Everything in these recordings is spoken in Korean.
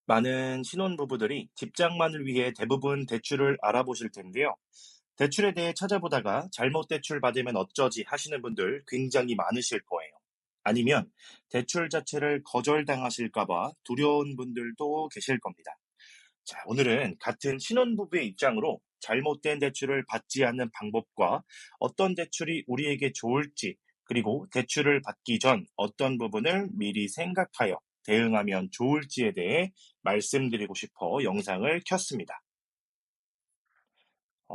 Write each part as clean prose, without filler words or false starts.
많은 신혼부부들이 직장만을 위해 대부분 대출을 알아보실 텐데요. 대출에 대해 찾아보다가 잘못 대출 받으면 어쩌지 하시는 분들 굉장히 많으실 거예요. 아니면 대출 자체를 거절당하실까봐 두려운 분들도 계실 겁니다. 자, 오늘은 같은 신혼부부의 입장으로 잘못된 대출을 받지 않는 방법과 어떤 대출이 우리에게 좋을지, 그리고 대출을 받기 전 어떤 부분을 미리 생각하여 대응하면 좋을지에 대해 말씀드리고 싶어 영상을 켰습니다.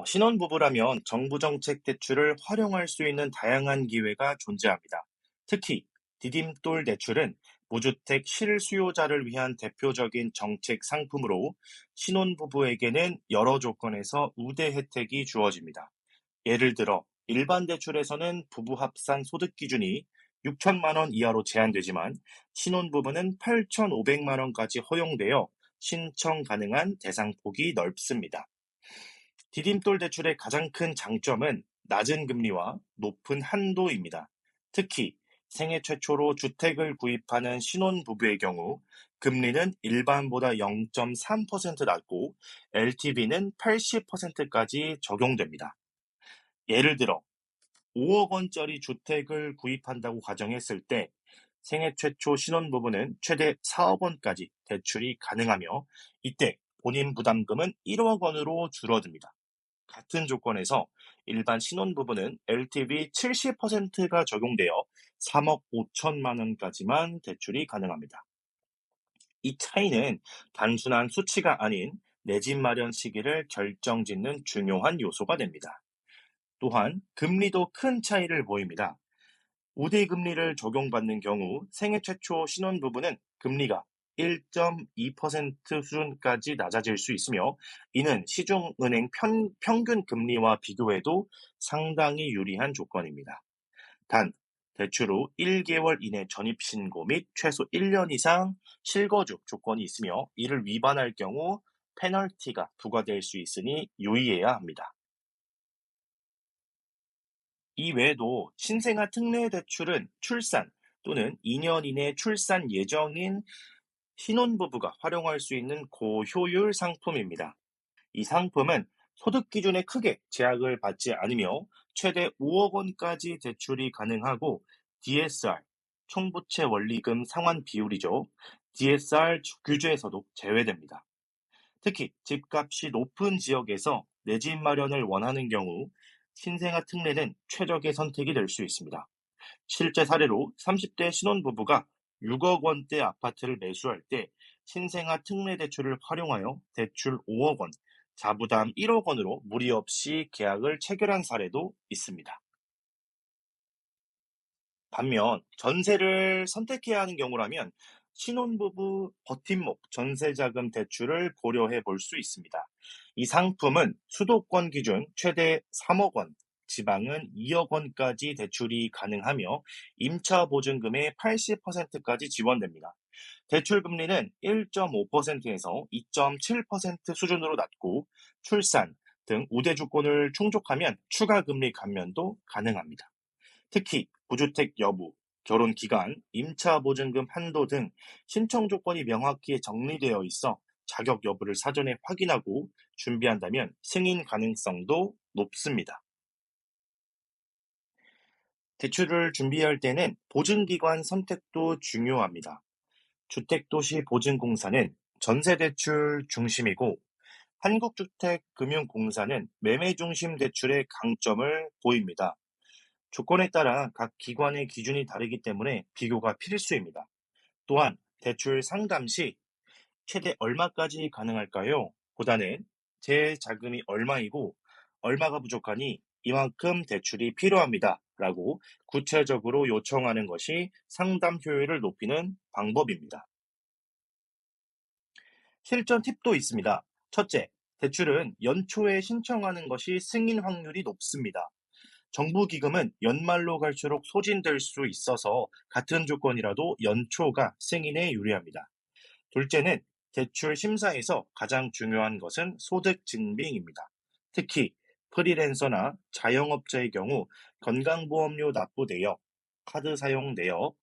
신혼부부라면 정부 정책 대출을 활용할 수 있는 다양한 기회가 존재합니다. 특히 디딤돌 대출은 무주택 실수요자를 위한 대표적인 정책 상품으로 신혼부부에게는 여러 조건에서 우대 혜택이 주어집니다. 예를 들어 일반 대출에서는 부부 합산 소득 기준이 6천만 원 이하로 제한되지만 신혼부부는 8,500만 원까지 허용되어 신청 가능한 대상 폭이 넓습니다. 디딤돌 대출의 가장 큰 장점은 낮은 금리와 높은 한도입니다. 특히 생애 최초로 주택을 구입하는 신혼부부의 경우 금리는 일반보다 0.3% 낮고 LTV는 80%까지 적용됩니다. 예를 들어 5억 원짜리 주택을 구입한다고 가정했을 때 생애 최초 신혼부부는 최대 4억 원까지 대출이 가능하며 이때 본인 부담금은 1억 원으로 줄어듭니다. 같은 조건에서 일반 신혼부부는 LTV 70%가 적용되어 3억 5천만 원까지만 대출이 가능합니다. 이 차이는 단순한 수치가 아닌 내 집 마련 시기를 결정짓는 중요한 요소가 됩니다. 또한 금리도 큰 차이를 보입니다. 우대 금리를 적용받는 경우 생애 최초 신혼부부는 금리가 1.2% 수준까지 낮아질 수 있으며 이는 시중은행 평균 금리와 비교해도 상당히 유리한 조건입니다. 단, 대출 후 1개월 이내 전입신고 및 최소 1년 이상 실거주 조건이 있으며 이를 위반할 경우 페널티가 부과될 수 있으니 유의해야 합니다. 이 외에도 신생아 특례 대출은 출산 또는 2년 이내 출산 예정인 신혼부부가 활용할 수 있는 고효율 상품입니다. 이 상품은 소득 기준에 크게 제약을 받지 않으며 최대 5억 원까지 대출이 가능하고 DSR, 총부채 원리금 상환 비율이죠. DSR 규제에서도 제외됩니다. 특히 집값이 높은 지역에서 내 집 마련을 원하는 경우 신생아 특례는 최적의 선택이 될 수 있습니다. 실제 사례로 30대 신혼부부가 6억 원대 아파트를 매수할 때 신생아 특례 대출을 활용하여 대출 5억 원, 자부담 1억 원으로 무리 없이 계약을 체결한 사례도 있습니다. 반면 전세를 선택해야 하는 경우라면 신혼부부 버팀목 전세자금 대출을 고려해 볼 수 있습니다. 이 상품은 수도권 기준 최대 3억 원, 지방은 2억 원까지 대출이 가능하며 임차 보증금의 80%까지 지원됩니다. 대출 금리는 1.5%에서 2.7% 수준으로 낮고 출산 등 우대 조건을 충족하면 추가 금리 감면도 가능합니다. 특히 무주택 여부, 결혼 기간, 임차 보증금 한도 등 신청 조건이 명확히 정리되어 있어 자격 여부를 사전에 확인하고 준비한다면 승인 가능성도 높습니다. 대출을 준비할 때는 보증기관 선택도 중요합니다. 주택도시보증공사는 전세대출 중심이고 한국주택금융공사는 매매 중심 대출의 강점을 보입니다. 조건에 따라 각 기관의 기준이 다르기 때문에 비교가 필수입니다. 또한 대출 상담 시 최대 얼마까지 가능할까요? 보다는 제 자금이 얼마이고 얼마가 부족하니 이만큼 대출이 필요합니다. 라고 구체적으로 요청하는 것이 상담 효율을 높이는 방법입니다. 실전 팁도 있습니다. 첫째, 대출은 연초에 신청하는 것이 승인 확률이 높습니다. 정부 기금은 연말로 갈수록 소진될 수 있어서 같은 조건이라도 연초가 승인에 유리합니다. 둘째는 대출 심사에서 가장 중요한 것은 소득 증빙입니다. 특히 프리랜서나 자영업자의 경우 건강보험료 납부 내역, 카드 사용 내역,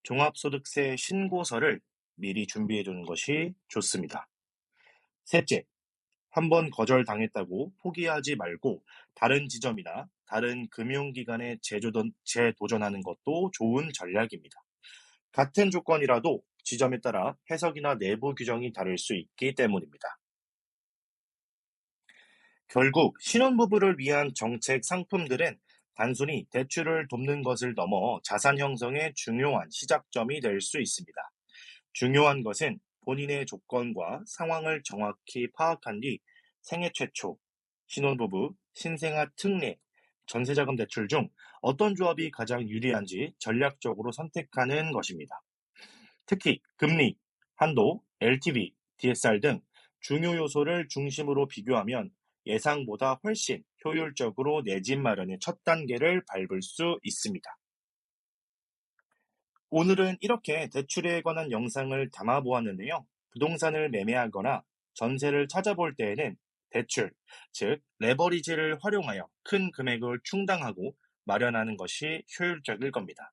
종합소득세 신고서를 미리 준비해 두는 것이 좋습니다. 셋째, 한번 거절당했다고 포기하지 말고 다른 지점이나 다른 금융기관에 재도전하는 것도 좋은 전략입니다. 같은 조건이라도 지점에 따라 해석이나 내부 규정이 다를 수 있기 때문입니다. 결국 신혼부부를 위한 정책 상품들은 단순히 대출을 돕는 것을 넘어 자산 형성의 중요한 시작점이 될 수 있습니다. 중요한 것은 본인의 조건과 상황을 정확히 파악한 뒤 생애 최초, 신혼부부, 신생아 특례, 전세자금 대출 중 어떤 조합이 가장 유리한지 전략적으로 선택하는 것입니다. 특히 금리, 한도, LTV, DSR 등 중요 요소를 중심으로 비교하면 예상보다 훨씬 효율적으로 내 집 마련의 첫 단계를 밟을 수 있습니다. 오늘은 이렇게 대출에 관한 영상을 담아 보았는데요. 부동산을 매매하거나 전세를 찾아볼 때에는 대출, 즉 레버리지를 활용하여 큰 금액을 충당하고 마련하는 것이 효율적일 겁니다.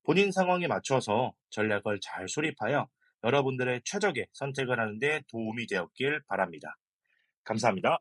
본인 상황에 맞춰서 전략을 잘 수립하여 여러분들의 최적의 선택을 하는 데 도움이 되었길 바랍니다. 감사합니다.